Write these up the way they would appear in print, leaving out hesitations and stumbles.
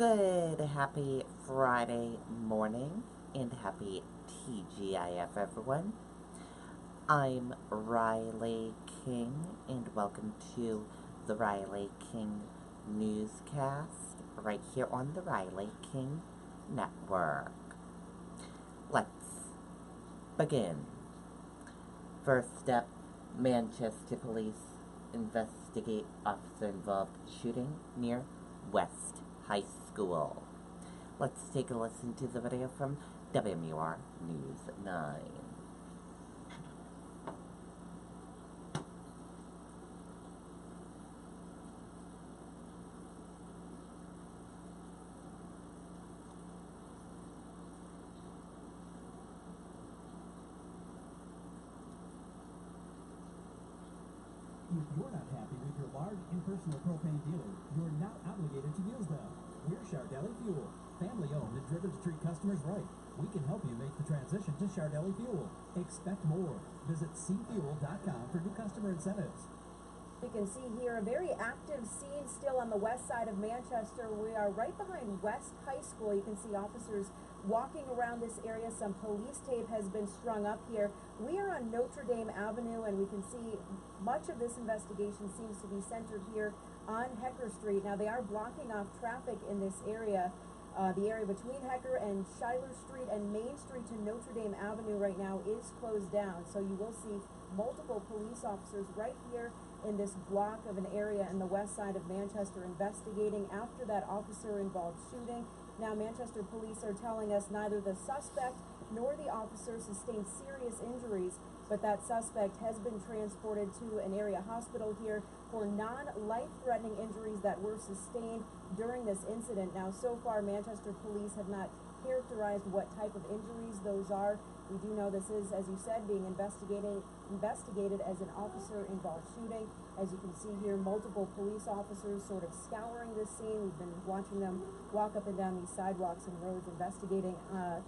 Good, happy Friday morning and happy TGIF everyone. I'm Riley King and welcome to the Riley King Newscast right here on the Riley King Network. Let's begin. First up, Manchester police investigate officer-involved shooting near West High School. Let's take a listen to the video from WMUR News 9. If you're not happy with your large impersonal propane dealer, you're not obligated to use them. We're Shardelli Fuel, family-owned and driven to treat customers right. We can help you make the transition to Shardelli Fuel. Expect more. Visit cfuel.com for new customer incentives. We can see here a very active scene still on the west side of Manchester. We are right behind West High School. You can see officers walking around this area. Some police tape has been strung up here. We are on Notre Dame Avenue, and we can see much of this investigation seems to be centered here on Hecker Street. Now, they are blocking off traffic in this area. The area between Hecker and Schuyler Street and Main Street to Notre Dame Avenue right now is closed down. So you will see multiple police officers right here in this block of an area in the west side of Manchester investigating after that officer-involved shooting. Now, Manchester police are telling us neither the suspect nor the officer sustained serious injuries, but that suspect has been transported to an area hospital here for non-life-threatening injuries that were sustained during this incident. Now, so far, Manchester police have not characterized what type of injuries those are. We do know this is, as you said, being investigated as an officer-involved shooting. As you can see here, multiple police officers sort of scouring this scene. We've been watching them walk up and down these sidewalks and roads, investigating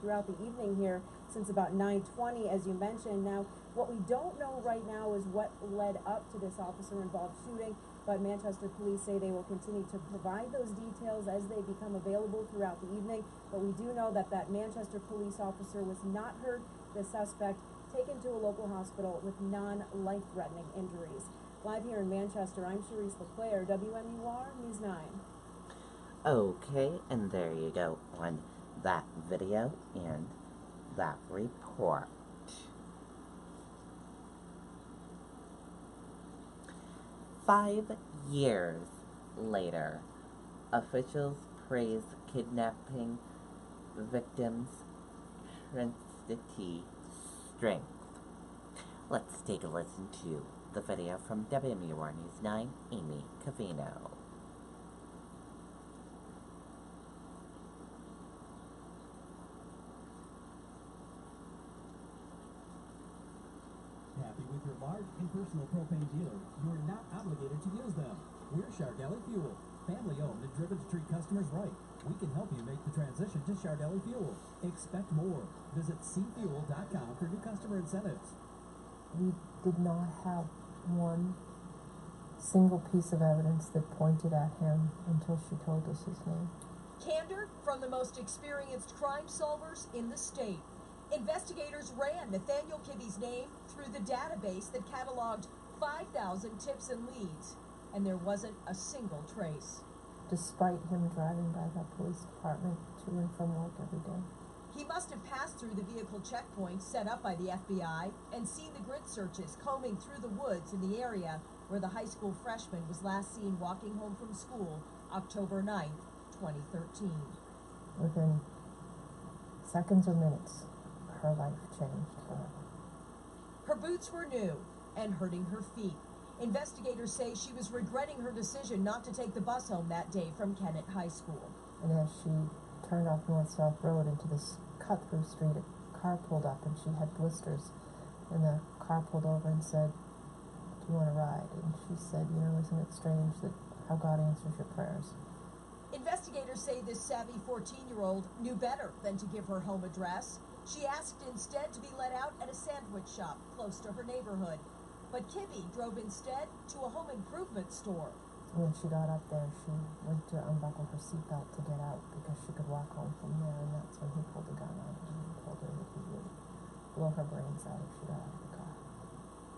throughout the evening here since about 9:20, as you mentioned. Now, what we don't know right now is what led up to this officer-involved shooting, but Manchester police say they will continue to provide those details as they become available throughout the evening. But we do know that that Manchester police officer was not hurt. The suspect taken to a local hospital with non-life-threatening injuries. Live here in Manchester, I'm Charisse LeClaire, WMUR News 9. Okay, and there you go on that video and that report. Five years later, officials praise kidnapping victims' tenacity strength. Let's take a listen to the video from WMUR News 9, Amy Cavino. Happy with your large impersonal propane dealer, you're not obligated to use them. We're Shardelli Fuel, family-owned and driven to treat customers right. We can help you make the transition to Shardelli Fuel. Expect more. Visit cfuel.com for new customer incentives. We did not have one single piece of evidence that pointed at him until she told us his name. Candor from the most experienced crime solvers in the state. Investigators ran Nathaniel Kibby's name through the database that cataloged 5,000 tips and leads, and there wasn't a single trace. Despite him driving by that police department to and from work every day. He must have passed through the vehicle checkpoints set up by the FBI and seen the grid searches combing through the woods in the area where the high school freshman was last seen walking home from school October 9th, 2013. Within seconds or minutes, her life changed forever. Her boots were new and hurting her feet. Investigators say she was regretting her decision not to take the bus home that day from Kennett High School. And as she turned off North-South Road into this cut-through street, a car pulled up and she had blisters. And the car pulled over and said, "Do you want to ride?" And she said, "You know, isn't it strange that how God answers your prayers?" Investigators say this savvy 14-year-old knew better than to give her home address. She asked instead to be let out at a sandwich shop close to her neighborhood. But Kibby drove instead to a home improvement store. When she got up there, she went to unbuckle her seatbelt to get out because she could walk home from there, and that's when he pulled the gun on her and told her that he would blow her brains out if she got out of the car.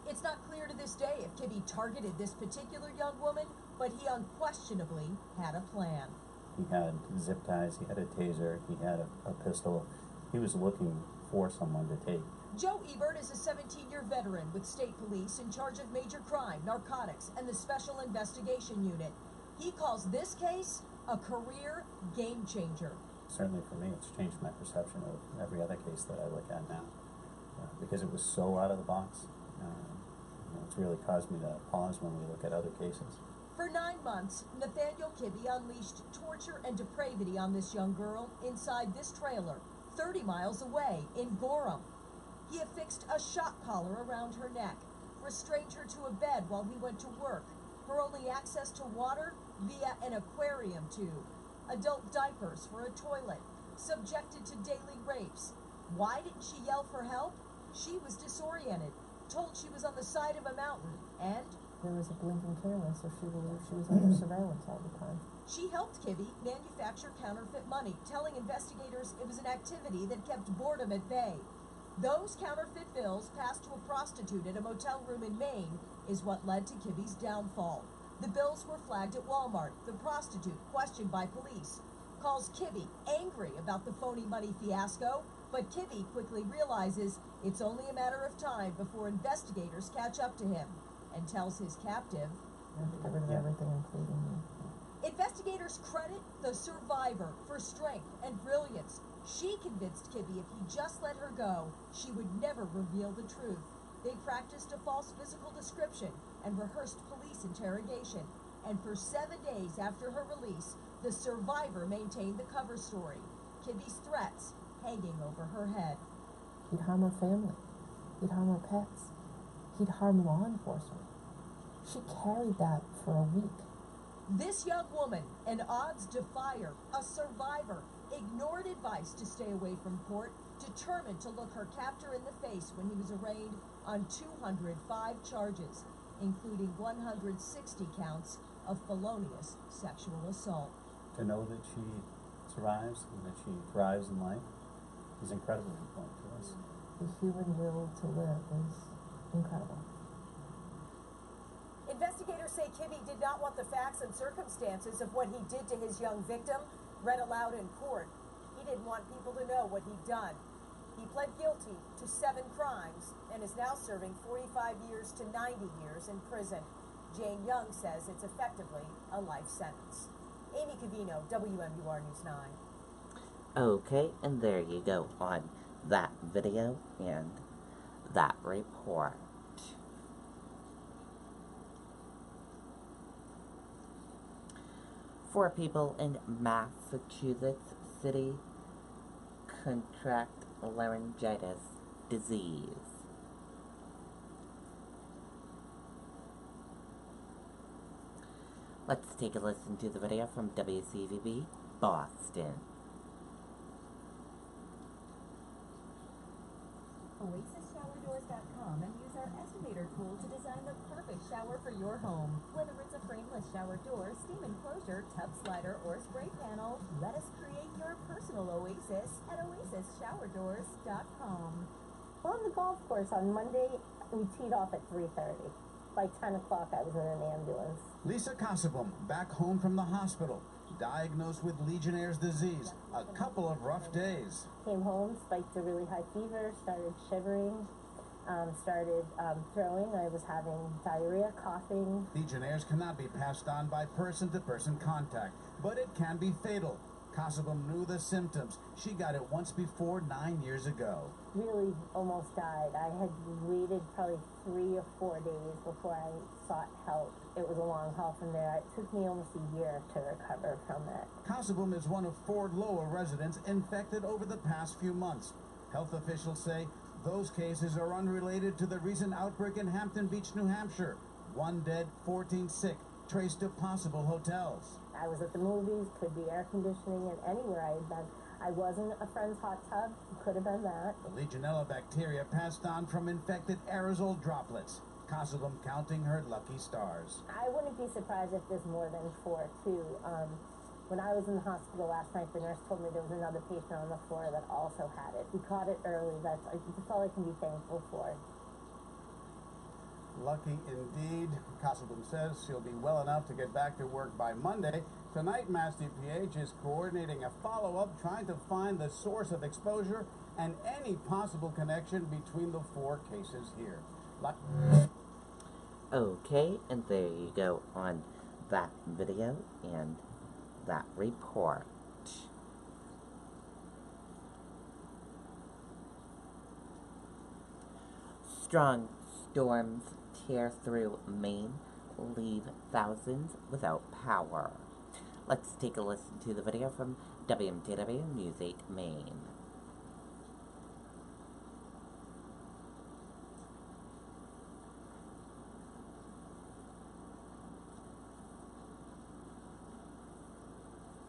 It's not clear to this day if Kibby targeted this particular young woman, but he unquestionably had a plan. He had zip ties, he had a taser, he had a pistol. He was looking for someone to take. Joe Ebert is a 17-year veteran with state police in charge of major crime, narcotics, and the Special Investigation Unit. He calls this case a career game changer. Certainly for me, it's changed my perception of every other case that I look at now. Because it was so out of the box. It's really caused me to pause when we look at other cases. For 9 months, Nathaniel Kibby unleashed torture and depravity on this young girl inside this trailer, 30 miles away in Gorham. He affixed a shock collar around her neck, restrained her to a bed while he went to work, her only access to water via an aquarium tube, adult diapers for a toilet, subjected to daily rapes. Why didn't she yell for help? She was disoriented, told she was on the side of a mountain, and There was a blinking camera, so she believed she was under surveillance all the time. she helped Kibby manufacture counterfeit money, telling investigators it was an activity that kept boredom at bay. Those counterfeit bills passed to a prostitute at a motel room in Maine is what led to Kibby's downfall. The bills were flagged at Walmart. The prostitute, questioned by police, calls Kibby angry about the phony money fiasco, but Kibby quickly realizes it's only a matter of time before investigators catch up to him, and tells his captive, You have to get rid of everything, including me. investigators credit the survivor for strength and brilliance. She convinced Kibby if he just let her go, she would never reveal the truth. They practiced a false physical description and rehearsed police interrogation. And for 7 days after her release, the survivor maintained the cover story, Kibby's threats hanging over her head. He'd harm her family. He'd harm her pets. He'd harm law enforcement. She carried that for a week. This young woman, an odds defier, a survivor, ignored advice to stay away from court, determined to look her captor in the face when he was arraigned on 205 charges, including 160 counts of felonious sexual assault. To know that she survives and that she thrives in life is incredibly important to us. The human will to live is incredible. Investigators say Kibby did not want the facts and circumstances of what he did to his young victim read aloud in court. He didn't want people to know what he'd done. He pled guilty to 7 crimes and is now serving 45 years to 90 years in prison. Jane Young says it's effectively a life sentence. Amy Cavino, WMUR News 9. Okay, and there you go on that video and that report. Four people in Massachusetts City contract laryngitis disease. Let's take a listen to the video from WCVB Boston. OasisShowerDoors.com and use our estimator tool to design the perfect shower for your home. Whether it's a frameless shower door, steam enclosure, tub slider, or spray panel, let us create your personal oasis at OasisShowerDoors.com. On the golf course on Monday, we teed off at 3:30. By 10 o'clock, I was in an ambulance. Lisa Kossabum, back home from the hospital, diagnosed with Legionnaire's disease. A couple of rough days. Came home, spiked a really high fever, started shivering, started throwing. I was having diarrhea, coughing. Legionnaire's cannot be passed on by person-to-person contact, but it can be fatal. Kossabum knew the symptoms. She got it once before 9 years ago. Really almost died. I had waited probably 3 or 4 days before I sought help. It was a long haul from there. It took me almost a year to recover from it. Kossabum is one of 4 Lower residents infected over the past few months. Health officials say those cases are unrelated to the recent outbreak in Hampton Beach, New Hampshire. 1 dead, 14 sick, traced to possible hotels. I was at the movies, could be air conditioning, and anywhere I had been. I was in a friend's hot tub, could have been that. The Legionella bacteria passed on from infected aerosol droplets. Castleton counting her lucky stars. I wouldn't be surprised if there's more than 4 too. When I was in the hospital last night, the nurse told me there was another patient on the floor that also had it. We caught it early. That's all I can be thankful for. Lucky indeed. Castleton says she'll be well enough to get back to work by Monday. Tonight, Mass DPH is coordinating a follow-up, trying to find the source of exposure and any possible connection between the 4 cases here. Okay, and there you go on that video and that report. Strong storms tear through Maine, leave thousands without power. Let's take a listen to the video from WCVB News 8 Maine.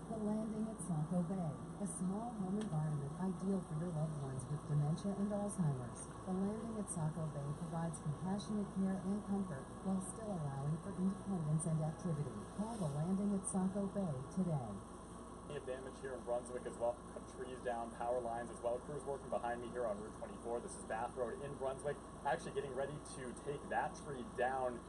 The landing at Saco Bay, a small home environment ideal for your loved ones with dementia and Alzheimer's. The landing at Saco Bay provides compassionate care and comfort while still allowing for independence and activity. Call the landing at Saco Bay today. Damage here in Brunswick as well. Cut trees down, power lines as well. Crews working behind me here on Route 24. This is Bath Road in Brunswick. Actually getting ready to take that tree down.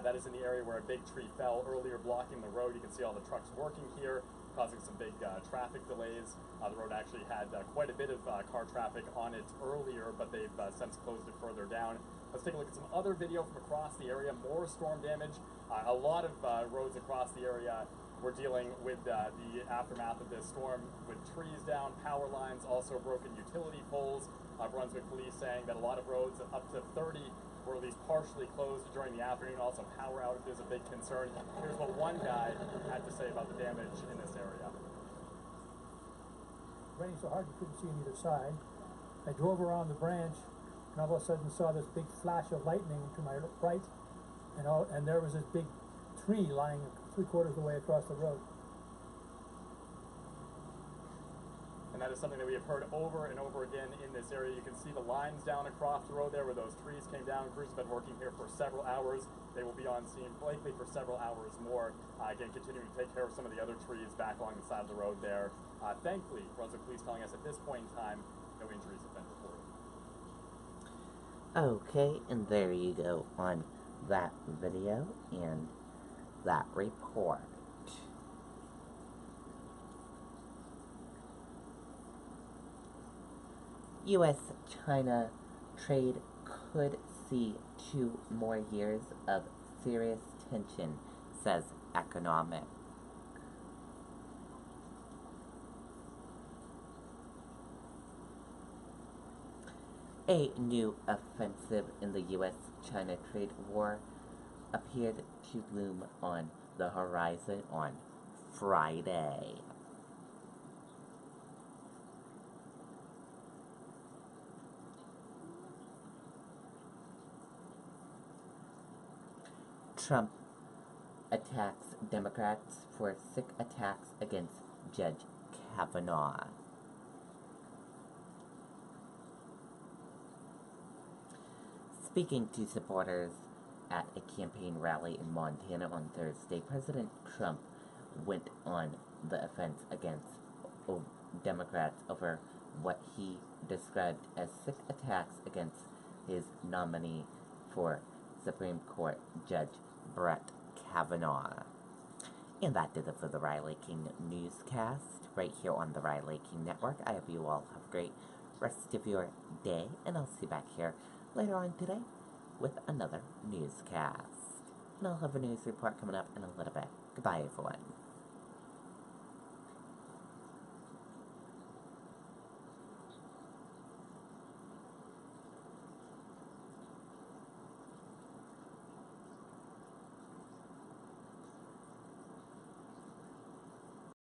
That is in the area where a big tree fell earlier, blocking the road. You can see all the trucks working here, causing some big traffic delays. The road actually had quite a bit of car traffic on it earlier, but they've since closed it further down. Let's take a look at some other video from across the area. More storm damage. A lot of roads across the area. We're dealing with the aftermath of this storm with trees down, power lines, also broken utility poles. Brunswick police saying that a lot of roads, up to 30, were at least partially closed during the afternoon. Also, power outages a big concern. Here's what one guy had to say about the damage in this area. Raining so hard you couldn't see on either side. I drove around the branch and all of a sudden saw this big flash of lightning to my right, and there was this big tree lying 3/4 of the way across the road. And that is something that we have heard over and over again in this area. You can see the lines down across the road there where those trees came down. Crews have been working here for several hours. They will be on scene likely for several hours more. Again, continuing to take care of some of the other trees back along the side of the road there. Thankfully, Brunswick Police telling us at this point in time, no injuries have been reported. Okay, and there you go on that video and that report. U.S.-China trade could see 2 more years of serious tension, says economic. A new offensive in the U.S.-China trade war appeared to loom on the horizon on Friday. Trump attacks Democrats for sick attacks against Judge Kavanaugh. Speaking to supporters at a campaign rally in Montana on Thursday, President Trump went on the offense against Democrats over what he described as sick attacks against his nominee for Supreme Court Judge Brett Kavanaugh. And that did it for the Riley King Newscast, right here on the Riley King Network. I hope you all have a great rest of your day, and I'll see you back here later on today with another newscast. And I'll have a news report coming up in a little bit. Goodbye, everyone.